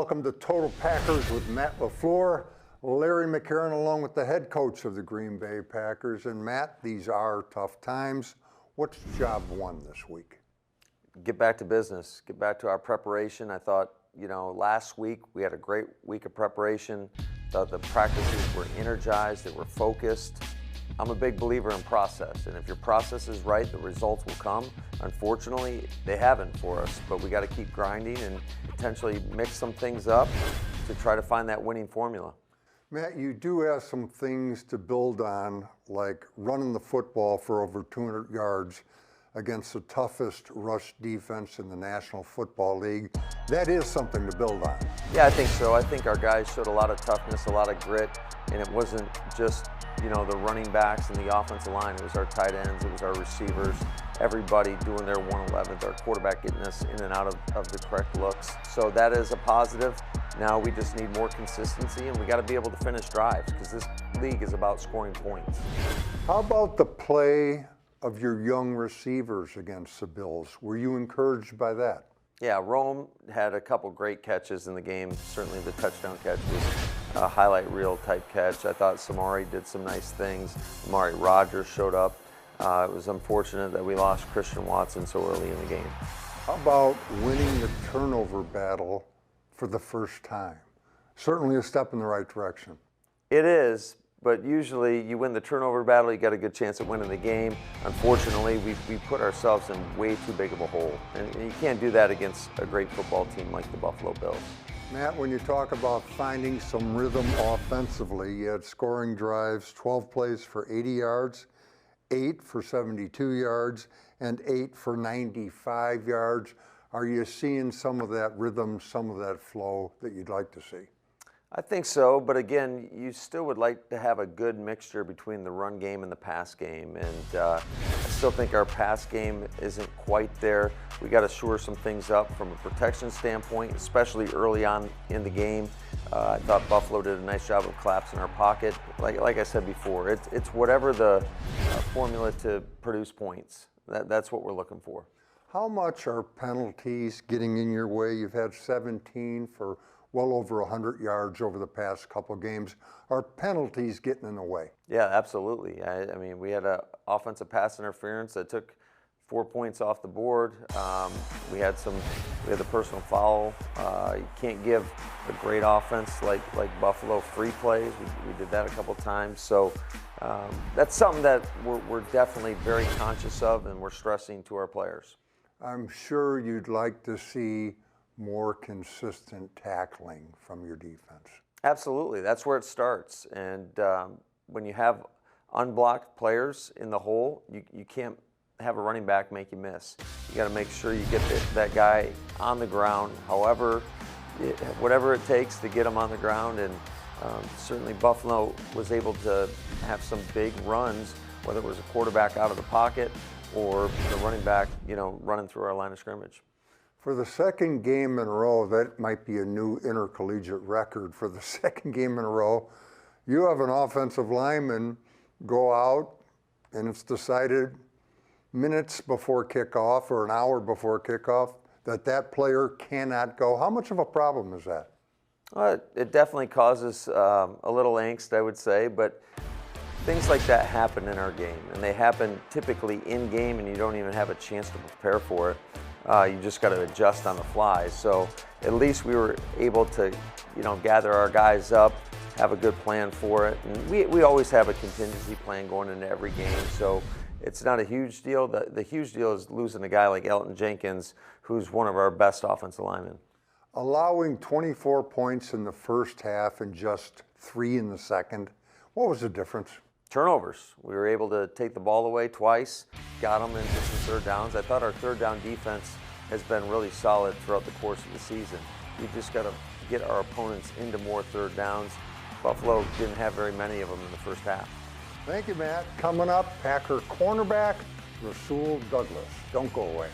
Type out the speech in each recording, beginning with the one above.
welcome to Total Packers with Matt LaFleur, Larry McCarren, along with the head coach of the Green Bay Packers. And Matt, these are tough times. What's job one this week? Get back to business. Get back to our preparation. I thought, last week we had a great week of preparation. Thought the practices were energized, they were focused. I'm a big believer in process, and if your process is right, the results will come. Unfortunately, they haven't for us, but we got to keep grinding and potentially mix some things up to try to find that winning formula. Matt, you do have some things to build on, like running the football for over 200 yards against the toughest rush defense in the National Football League. That is something to build on. Yeah, I think so. I think our guys showed a lot of toughness, a lot of grit, and it wasn't just the running backs and the offensive line. It was our tight ends, it was our receivers, everybody doing their 111th, our quarterback getting us in and out of the correct looks. So that is a positive. Now we just need more consistency, and we got to be able to finish drives because this league is about scoring points. How about the play of your young receivers against the Bills? Were you encouraged by that? Yeah, Rome had a couple great catches in the game. Certainly the touchdown catch was a highlight reel type catch. I thought Samari did some nice things. Amari Rogers showed up. It was unfortunate that we lost Christian Watson so early in the game. How about winning the turnover battle for the first time? Certainly a step in the right direction. It is, but usually you win the turnover battle, you got a good chance of winning the game. Unfortunately, we put ourselves in way too big of a hole, and you can't do that against a great football team like the Buffalo Bills. Matt, when you talk about finding some rhythm offensively, you had scoring drives, 12 plays for 80 yards, 8 for 72 yards, and 8 for 95 yards. Are you seeing some of that rhythm, some of that flow that you'd like to see? I think so, but again, you still would like to have a good mixture between the run game and the pass game, and I still think our pass game isn't quite there. We got to shore some things up from a protection standpoint, especially early on in the game. I thought Buffalo did a nice job of collapsing our pocket. Like I said before, it's whatever the formula to produce points. That's what we're looking for. How much are penalties getting in your way? You've had 17 for well over 100 yards over the past couple games. Are penalties getting in the way? Yeah, absolutely. I mean, we had an offensive pass interference that took 4 points off the board. We had the personal foul. You can't give a great offense like Buffalo free plays. We did that a couple times. So that's something that we're definitely very conscious of, and we're stressing to our players. I'm sure you'd like to see more consistent tackling from your defense. Absolutely, that's where it starts. And when you have unblocked players in the hole, you can't have a running back make you miss. You got to make sure you get that guy on the ground, whatever it takes to get him on the ground. And certainly Buffalo was able to have some big runs, whether it was a quarterback out of the pocket or the running back, running through our line of scrimmage. For the second game in a row, that might be a new intercollegiate record. For the second game in a row, you have an offensive lineman go out, and it's decided minutes before kickoff or an hour before kickoff that player cannot go. How much of a problem is that? It definitely causes a little angst, I would say, but things like that happen in our game, and they happen typically in game, and you don't even have a chance to prepare for it. You just got to adjust on the fly. So at least we were able to, gather our guys up, have a good plan for it. And we always have a contingency plan going into every game. So it's not a huge deal. The huge deal is losing a guy like Elton Jenkins, who's one of our best offensive linemen. Allowing 24 points in the first half and just 3 in the second. What was the difference? Turnovers. We were able to take the ball away twice, got them into some third downs. I thought our third down defense has been really solid throughout the course of the season. We just got to get our opponents into more third downs. Buffalo didn't have very many of them in the first half. Thank you, Matt. Coming up, Packer cornerback Rasul Douglas. Don't go away.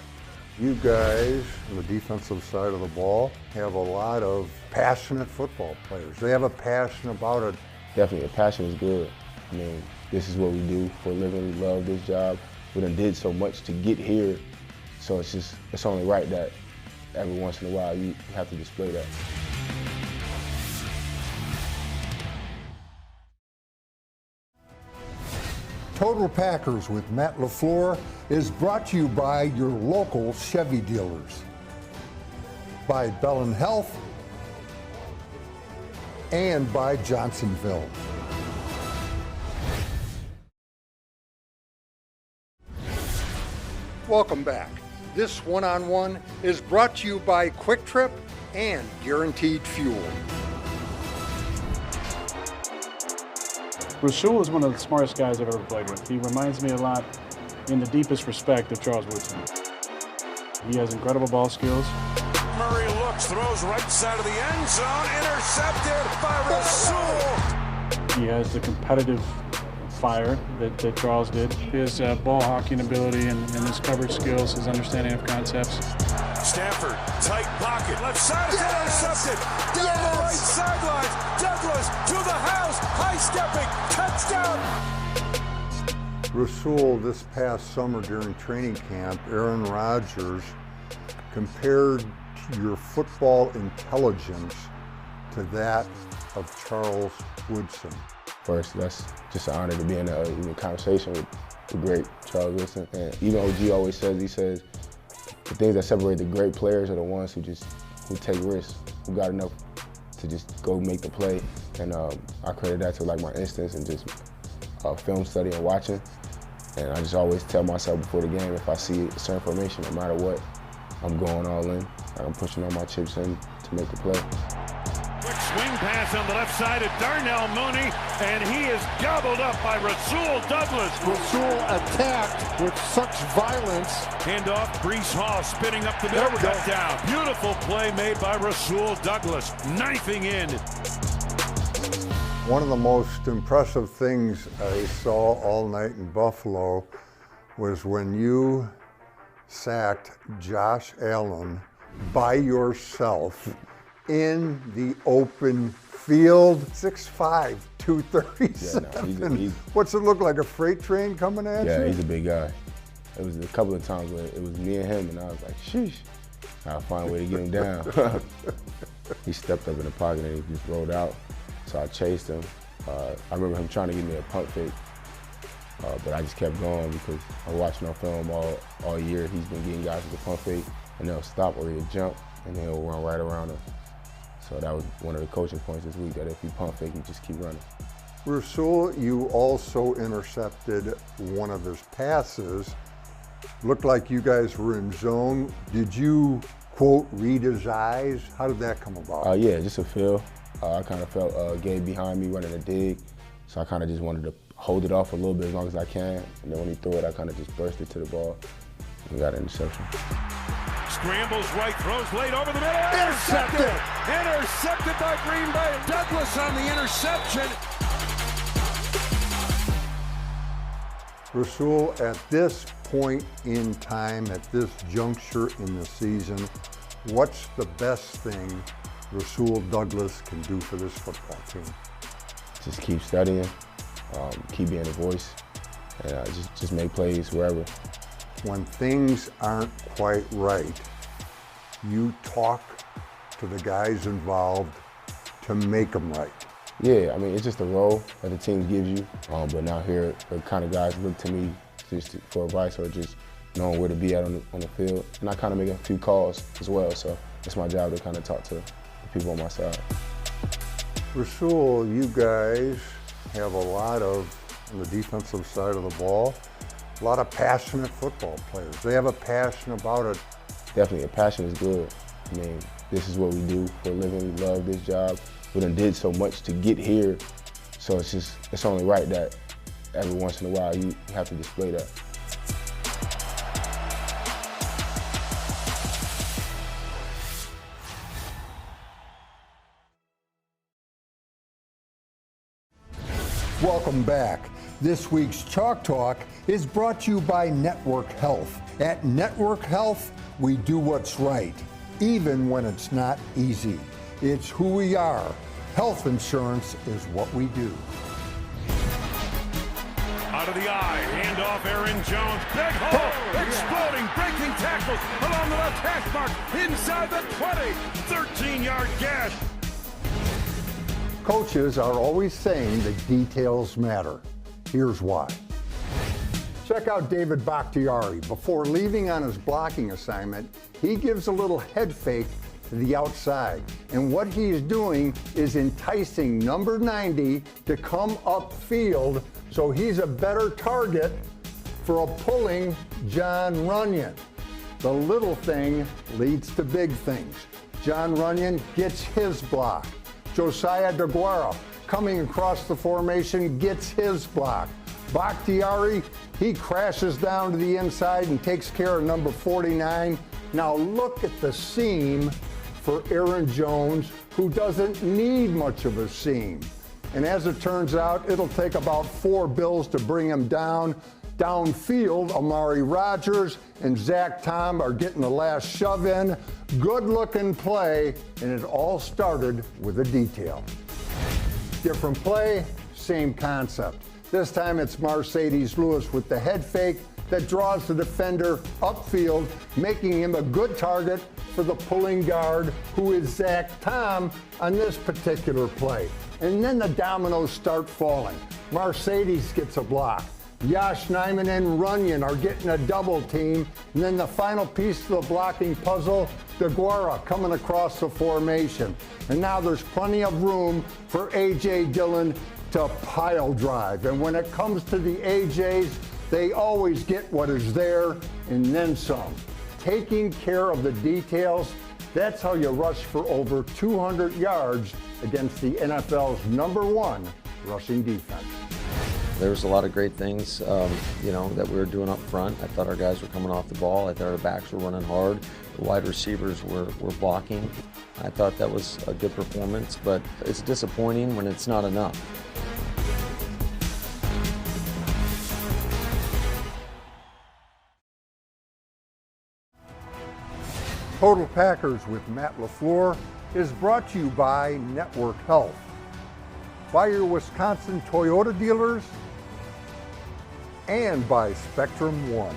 You guys on the defensive side of the ball have a lot of passionate football players. They have a passion about it. Definitely, a passion is good. I mean, this is what we do for a living. We love this job. We done did so much to get here, so it's only right that every once in a while you have to display that. Total Packers with Matt LaFleur is brought to you by your local Chevy dealers, by Bellin Health, and by Johnsonville. Welcome back. This one-on-one is brought to you by Quick Trip and Guaranteed Fuel. Rasul is one of the smartest guys I've ever played with. He reminds me a lot, in the deepest respect, of Charles Woodson. He has incredible ball skills. Murray looks, throws right side of the end zone, intercepted by Rasul. He has the competitive fire that Charles did. His ball hawking ability and his coverage skills, his understanding of concepts. Stafford, tight pocket, left side is intercepted. Down the right sideline, Douglas to the house, high stepping, touchdown. Rasul, this past summer during training camp, Aaron Rodgers compared your football intelligence to that of Charles Woodson. First, that's just an honor to be in a conversation with the great Charles Woodson. And even OG always says, he says, the things that separate the great players are the ones who take risks, who got enough to just go make the play. And I credit that to like my instincts and just film study and watching. And I just always tell myself before the game, if I see a certain formation, no matter what, I'm going all in. I'm pushing all my chips in to make the play. Quick swing pass on the left side of Darnell Mooney, and he is gobbled up by Rasul Douglas. Rasul attacked with such violence. Handoff, Brees Hall spinning up the middle, cut down. Beautiful play made by Rasul Douglas, knifing in. One of the most impressive things I saw all night in Buffalo was when you sacked Josh Allen by yourself in the open field. 6'5", 237. Yeah, no, What's it look like, a freight train coming at you? Yeah, he's a big guy. It was a couple of times where it was me and him, and I was like, sheesh, I'll find a way to get him down. He stepped up in the pocket and he just rolled out, so I chased him. I remember him trying to give me a pump fake, but I just kept going because I was watching on film all year. He's been getting guys with a pump fake, and they'll stop or he'll jump, and then he'll run right around them. So that was one of the coaching points this week, that if you pump fake, you just keep running. Rasul, you also intercepted one of his passes. Looked like you guys were in zone. Did you, quote, read his eyes? How did that come about? Yeah, just a feel. I kind of felt Gabe behind me running a dig, so I kind of just wanted to hold it off a little bit as long as I can. And then when he threw it, I kind of just bursted to the ball and got an interception. Scrambles right, throws late over the middle. Intercepted! Intercepted by Green Bay. Douglas on the interception. Rasul, at this point in time, at this juncture in the season, what's the best thing Rasul Douglas can do for this football team? Just keep studying, keep being a voice, and just make plays wherever. When things aren't quite right, you talk to the guys involved to make them right. Yeah, I mean, it's just a role that the team gives you, but now here, the kind of guys look to me just for advice or just knowing where to be at on the field. And I kind of make a few calls as well, so it's my job to kind of talk to the people on my side. Rasul, you guys have a lot of, on the defensive side of the ball, a lot of passionate football players. They have a passion about it. Definitely, a passion is good. I mean, this is what we do for a living. We love this job. We done did so much to get here, so it's only right that every once in a while you have to display that. Welcome back. This week's Chalk Talk is brought to you by Network Health. At Network Health, we do what's right, even when it's not easy. It's who we are. Health insurance is what we do. Out of the eye, handoff, Aaron Jones, big hole, exploding, breaking tackles along the left hash mark, inside the 20, 13-yard gash. Coaches are always saying that details matter. Here's why. Check out David Bakhtiari. Before leaving on his blocking assignment, he gives a little head fake to the outside. And what he's doing is enticing number 90 to come upfield, so he's a better target for a pulling John Runyan. The little thing leads to big things. John Runyan gets his block. Josiah DeGuara, coming across the formation, gets his block. Bakhtiari, he crashes down to the inside and takes care of number 49. Now look at the seam for Aaron Jones, who doesn't need much of a seam. And as it turns out, it'll take about 4 Bills to bring him down. Downfield, Amari Rodgers and Zach Tom are getting the last shove in. Good looking play, and it all started with a detail. Different play, same concept. This time it's Mercedes Lewis with the head fake that draws the defender upfield, making him a good target for the pulling guard, who is Zach Tom on this particular play. And then the dominoes start falling. Mercedes gets a block. Yosh Nijman and Runyan are getting a double team. And then the final piece of the blocking puzzle, DeGuara coming across the formation. And now there's plenty of room for A.J. Dillon to pile drive. And when it comes to the AJs, they always get what is there and then some. Taking care of the details, that's how you rush for over 200 yards against the NFL's #1 rushing defense. There was a lot of great things, that we were doing up front. I thought our guys were coming off the ball. I thought our backs were running hard. The wide receivers were blocking. I thought that was a good performance, but it's disappointing when it's not enough. Total Packers with Matt LaFleur is brought to you by Network Health, by your Wisconsin Toyota dealers, and by Spectrum One.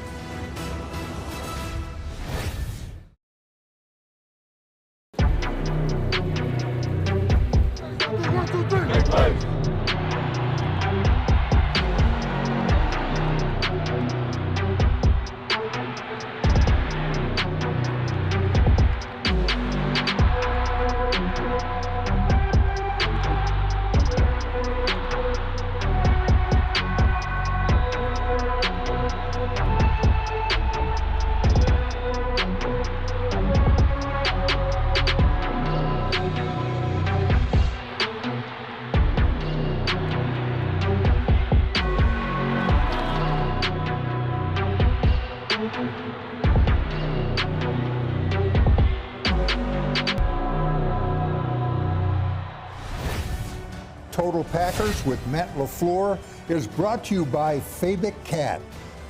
Total Packers with Matt LaFleur is brought to you by Fabic Cat,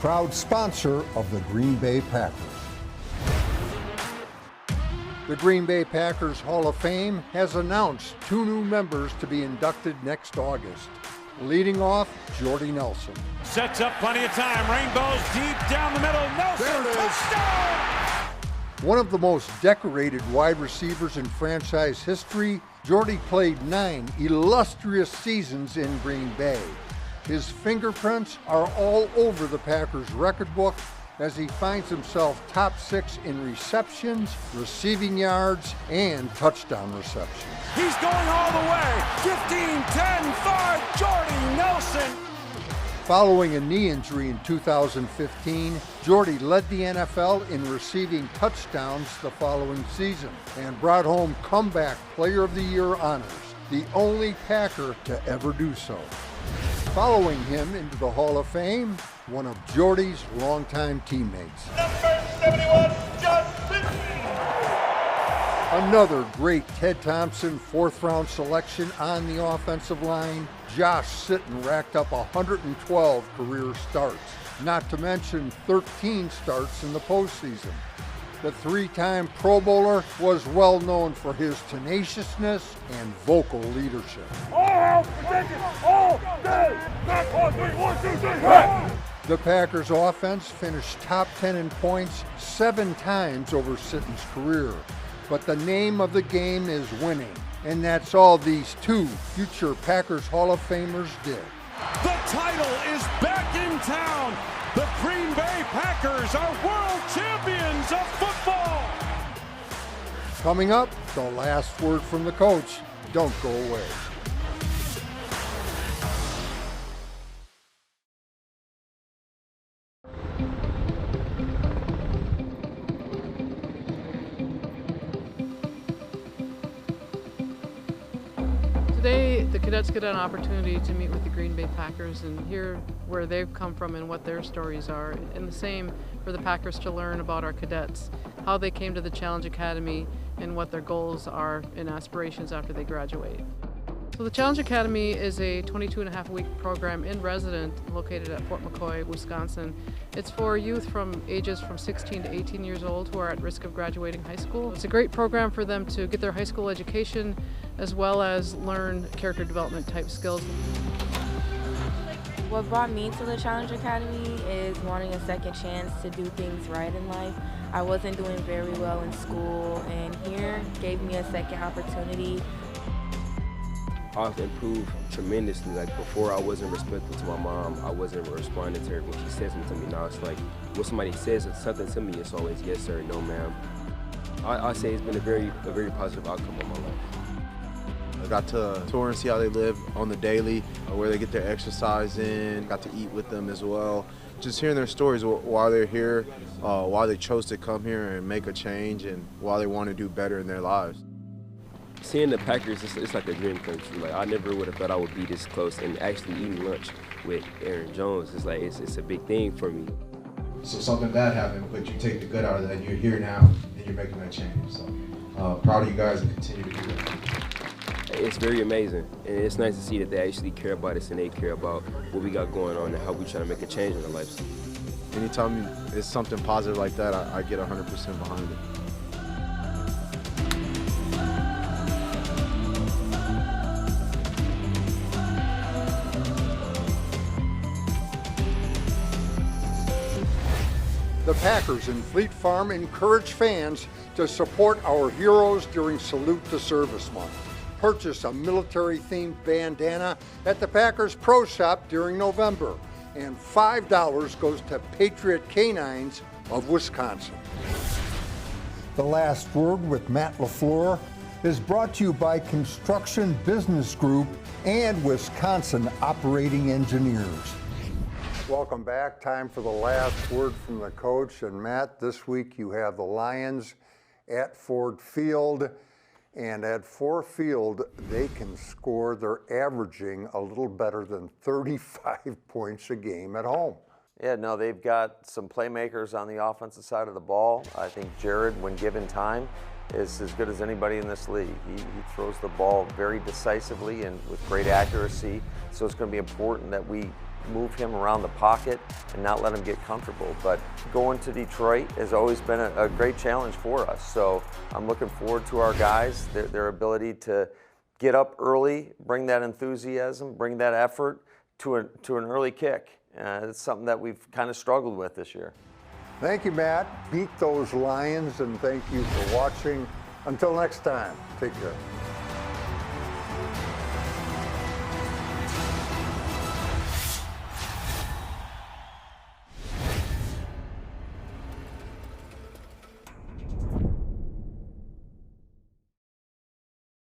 proud sponsor of the Green Bay Packers. The Green Bay Packers Hall of Fame has announced 2 new members to be inducted next August. Leading off, Jordy Nelson. Sets up plenty of time. Rainbows deep down the middle. Nelson, touchdown! One of the most decorated wide receivers in franchise history, Jordy played 9 illustrious seasons in Green Bay. His fingerprints are all over the Packers record book as he finds himself top 6 in receptions, receiving yards, and touchdown receptions. He's going all the way. 15, 10, 5, Jordy Nelson. Following a knee injury in 2015, Jordy led the NFL in receiving touchdowns the following season and brought home Comeback Player of the Year honors, the only Packer to ever do so. Following him into the Hall of Fame, one of Jordy's longtime teammates. Number 71, John Finley. Another great Ted Thompson 4th-round selection on the offensive line. Josh Sitton racked up 112 career starts, not to mention 13 starts in the postseason. The 3-time Pro Bowler was well known for his tenaciousness and vocal leadership. All out, protected, all day. Back 1, 3, 1, 2, 3, hey! The Packers offense finished top 10 in points 7 times over Sitton's career. But the name of the game is winning, and that's all these 2 future Packers Hall of Famers did. The title is back in town. The Packers are world champions of football. Coming up, the last word from the coach. Don't go away. Today, the cadets get an opportunity to meet with the Green Bay Packers and hear where they've come from and what their stories are. And the same for the Packers to learn about our cadets, how they came to the Challenge Academy and what their goals are and aspirations after they graduate. So the Challenge Academy is a 22.5-week program in resident located at Fort McCoy, Wisconsin. It's for youth from ages from 16 to 18 years old who are at risk of graduating high school. It's a great program for them to get their high school education as well as learn character development type skills. What brought me to the Challenge Academy is wanting a second chance to do things right in life. I wasn't doing very well in school, and here gave me a second opportunity. I've improved tremendously. Like before, I wasn't respectful to my mom. I wasn't responding to her when she says something to me. Now it's like when somebody says something to me, it's always yes sir, no ma'am. I say it's been a very positive outcome of my life. I got to tour and see how they live on the daily, where they get their exercise in, got to eat with them as well. Just hearing their stories, why they're here, why they chose to come here and make a change, and why they want to do better in their lives. Seeing the Packers, it's like a dream come true. Like I never would have thought I would be this close, and actually eating lunch with Aaron Jones, it's like it's a big thing for me. So something bad happened, but you take the good out of that, and you're here now, and you're making that change. So proud of you guys and continue to do that. It's very amazing, and it's nice to see that they actually care about us and they care about what we got going on and how we try to make a change in our lives. Anytime it's something positive like that, I get 100% behind it. The Packers and Fleet Farm encourage fans to support our heroes during Salute to Service Month. Purchase a military-themed bandana at the Packers Pro Shop during November, and $5 goes to Patriot Canines of Wisconsin. The Last Word with Matt LaFleur is brought to you by Construction Business Group and Wisconsin Operating Engineers. Welcome back. Time for the last word from the coach. And Matt, this week you have the Lions at Ford Field. And at Ford Field, they can score. They're averaging a little better than 35 points a game at home. Yeah, no, they've got some playmakers on the offensive side of the ball. I think Jared, when given time, is as good as anybody in this league. He throws the ball very decisively and with great accuracy. So it's going to be important that we move him around the pocket and not let him get comfortable. But going to Detroit has always been a great challenge for us. So I'm looking forward to our guys, their ability to get up early, bring that enthusiasm, bring that effort to an early kick. It's something that we've kind of struggled with this year. Thank you, Matt. Beat those Lions, and thank you for watching. Until next time, take care.